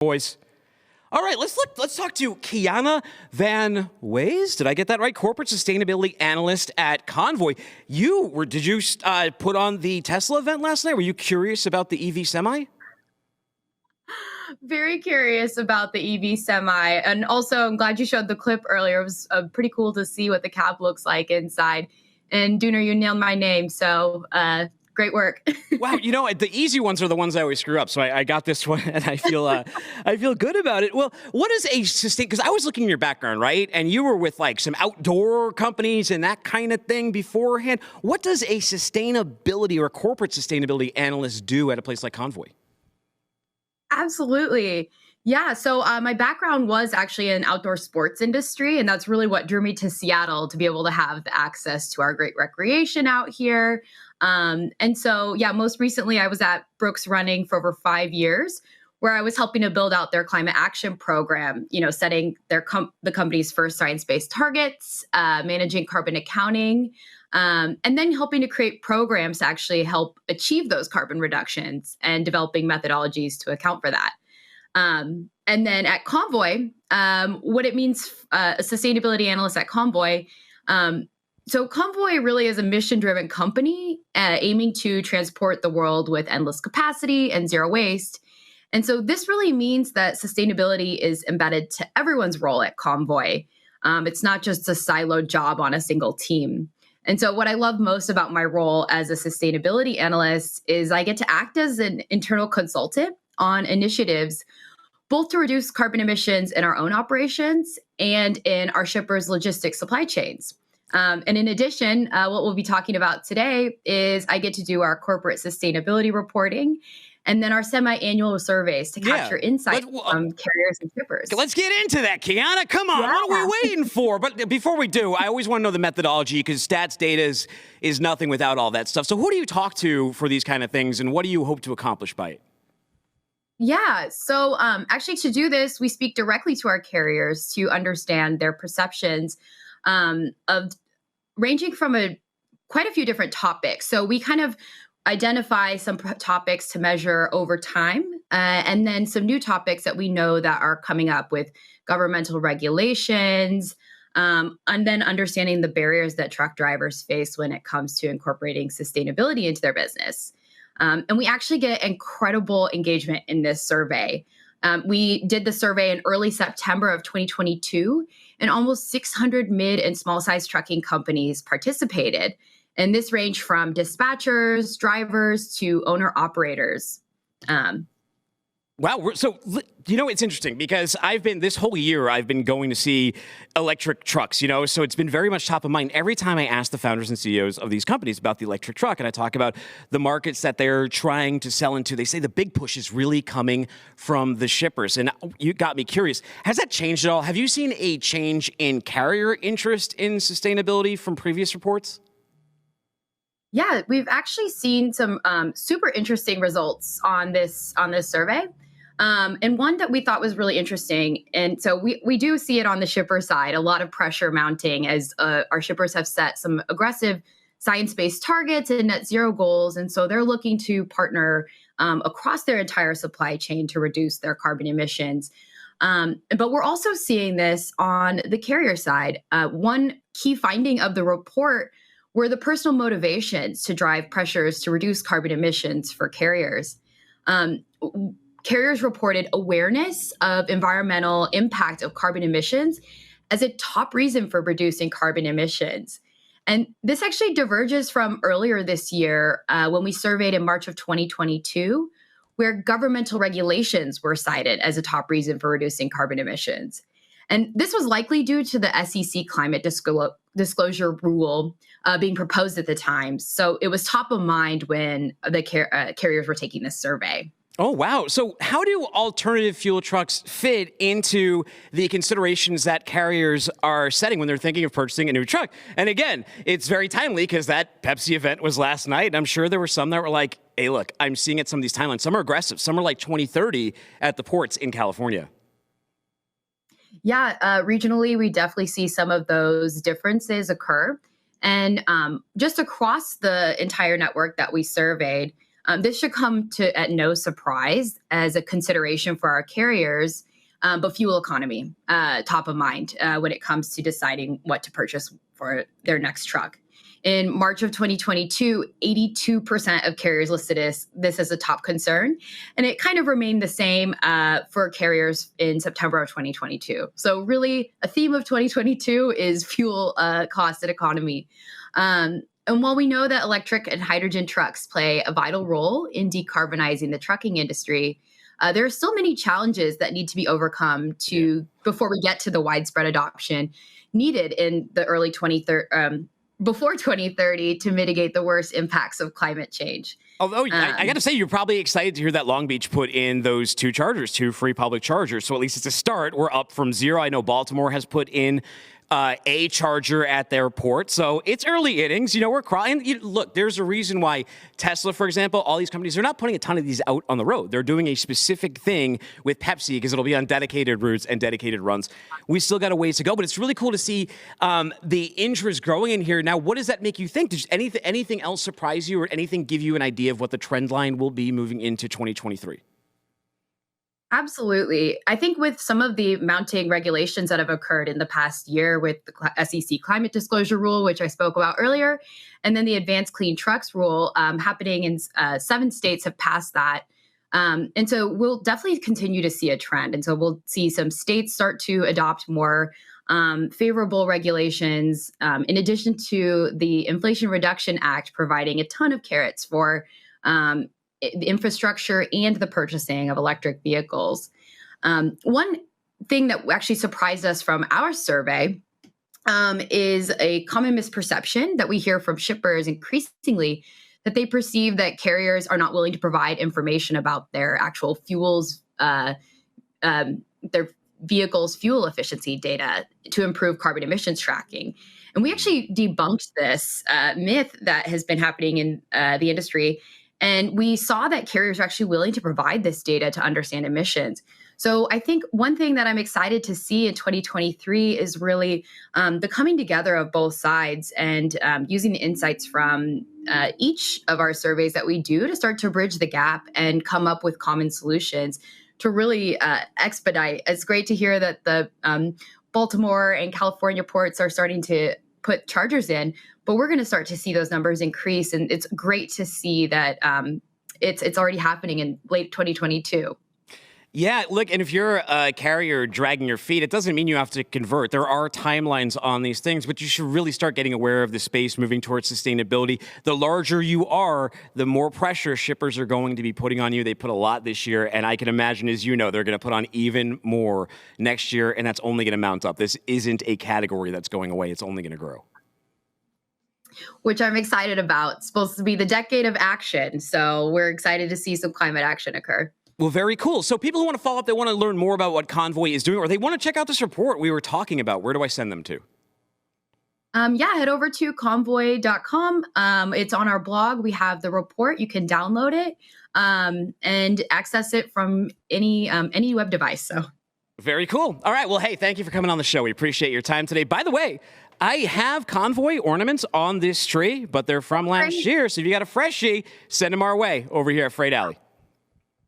Boys. All right, let's talk to Kiana Van Waes. Did I get that right? Corporate Sustainability Analyst at Convoy. Did you put on the Tesla event last night? Were you curious about the EV semi? Very curious about the EV semi. And also, I'm glad you showed the clip earlier. It was pretty cool to see what the cab looks like inside. And Dooner, you nailed my name. So great work. Wow, the easy ones are the ones I always screw up. So I got this one, and I feel good about it. Well, what is a sustain? Because I was looking at your background, right? And you were with like some outdoor companies and that kind of thing beforehand. What does a sustainability or corporate sustainability analyst do at a place like Convoy? Absolutely. Yeah. So my background was actually in outdoor sports industry, and that's really what drew me to Seattle to be able to have the access to our great recreation out here. And so, yeah, most recently I was at Brooks Running for over 5 years, where I was helping to build out their climate action program, setting the company's first science-based targets, managing carbon accounting, and then helping to create programs to actually help achieve those carbon reductions and developing methodologies to account for that. And then at Convoy, what it means, a sustainability analyst at Convoy. So Convoy really is a mission-driven company aiming to transport the world with endless capacity and zero waste. And so this really means that sustainability is embedded to everyone's role at Convoy. It's not just a siloed job on a single team. And so what I love most about my role as a sustainability analyst is I get to act as an internal consultant on initiatives both to reduce carbon emissions in our own operations and in our shippers' logistics supply chains. And in addition, what we'll be talking about today is I get to do our corporate sustainability reporting and then our semi-annual surveys to capture insights from carriers and shippers. Let's get into that, Kiana. Come on, What are we waiting for? But before we do, I always want to know the methodology because stats data is nothing without all that stuff. So who do you talk to for these kind of things, and what do you hope to accomplish by it? Yeah. So actually, to do this, we speak directly to our carriers to understand their perceptions of ranging from quite a few different topics. So we kind of identify some topics to measure over time, and then some new topics that we know that are coming up with governmental regulations, and then understanding the barriers that truck drivers face when it comes to incorporating sustainability into their business. And we actually get incredible engagement in this survey. We did the survey in early September of 2022, and almost 600 mid and small-sized trucking companies participated. And this ranged from dispatchers, drivers, to owner-operators. Wow. So, it's interesting because this whole year, I've been going to see electric trucks, so it's been very much top of mind. Every time I ask the founders and CEOs of these companies about the electric truck and I talk about the markets that they're trying to sell into, they say the big push is really coming from the shippers. And you got me curious. Has that changed at all? Have you seen a change in carrier interest in sustainability from previous reports? Yeah, we've actually seen some super interesting results on this survey. And one that we thought was really interesting. And so we do see it on the shipper side, a lot of pressure mounting as our shippers have set some aggressive science-based targets and net zero goals. And so they're looking to partner across their entire supply chain to reduce their carbon emissions. But we're also seeing this on the carrier side. One key finding of the report were the personal motivations to drive pressures to reduce carbon emissions for carriers. Carriers reported awareness of environmental impact of carbon emissions as a top reason for reducing carbon emissions. And this actually diverges from earlier this year when we surveyed in March of 2022, where governmental regulations were cited as a top reason for reducing carbon emissions. And this was likely due to the SEC climate disclosure rule being proposed at the time. So it was top of mind when the carriers were taking this survey. Oh, wow. So how do alternative fuel trucks fit into the considerations that carriers are setting when they're thinking of purchasing a new truck? And again, it's very timely because that Pepsi event was last night. And I'm sure there were some that were like, hey, look, I'm seeing it some of these timelines. Some are aggressive. Some are like 2030 at the ports in California. Yeah, regionally, we definitely see some of those differences occur. And just across the entire network that we surveyed, This should come to at no surprise as a consideration for our carriers, but fuel economy top of mind when it comes to deciding what to purchase for their next truck. In March of 2022, 82% of carriers listed this as a top concern, and it kind of remained the same for carriers in September of 2022. So really, a theme of 2022 is fuel cost and economy. And while we know that electric and hydrogen trucks play a vital role in decarbonizing the trucking industry, there are still many challenges that need to be overcome before we get to the widespread adoption needed in the early 2030. Before 2030 to mitigate the worst impacts of climate change. Although I got to say, you're probably excited to hear that Long Beach put in those two free public chargers. So at least it's a start. We're up from 0. I know Baltimore has put in a charger at their port. So it's early innings. We're crying. Look, there's a reason why Tesla, for example, all these companies, they're not putting a ton of these out on the road. They're doing a specific thing with Pepsi because it'll be on dedicated routes and dedicated runs. We still got a ways to go, but it's really cool to see the interest growing in here. Now, what does that make you think? Does anything else surprise you or anything give you an idea of what the trend line will be moving into 2023? Absolutely. I think with some of the mounting regulations that have occurred in the past year with the SEC climate disclosure rule, which I spoke about earlier, and then the advanced clean trucks rule happening in 7 states have passed that. And so we'll definitely continue to see a trend. And so we'll see some states start to adopt more favorable regulations, in addition to the Inflation Reduction Act providing a ton of carrots for the infrastructure and the purchasing of electric vehicles. One thing that actually surprised us from our survey is a common misperception that we hear from shippers increasingly, that they perceive that carriers are not willing to provide information about their actual fuels, their vehicles' fuel efficiency data to improve carbon emissions tracking. And we actually debunked this myth that has been happening in the industry. And we saw that carriers are actually willing to provide this data to understand emissions. So I think one thing that I'm excited to see in 2023 is really the coming together of both sides and using the insights from each of our surveys that we do to start to bridge the gap and come up with common solutions to really expedite. It's great to hear that the Baltimore and California ports are starting to put chargers in, but we're going to start to see those numbers increase. And it's great to see that it's already happening in late 2022. Yeah, look, and if you're a carrier dragging your feet, it doesn't mean you have to convert. There are timelines on these things, but you should really start getting aware of the space moving towards sustainability. The larger you are, the more pressure shippers are going to be putting on you. They put a lot this year, and I can imagine, as you know, they're going to put on even more next year, and that's only going to mount up. This isn't a category that's going away. It's only going to grow. Which I'm excited about. It's supposed to be the decade of action, so we're excited to see some climate action occur. Well, very cool. So people who want to follow up, they want to learn more about what Convoy is doing, or they want to check out this report we were talking about, where do I send them to? Head over to convoy.com. It's on our blog. We have the report. You can download it and access it from any web device. So very cool. All right. Well, hey, thank you for coming on the show. We appreciate your time today. By the way, I have Convoy ornaments on this tree, but they're from last year. So if you got a freshie, send them our way over here at Freight Alley.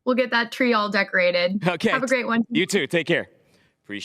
We'll get that tree all decorated. Okay. Have a great one. You too. Take care.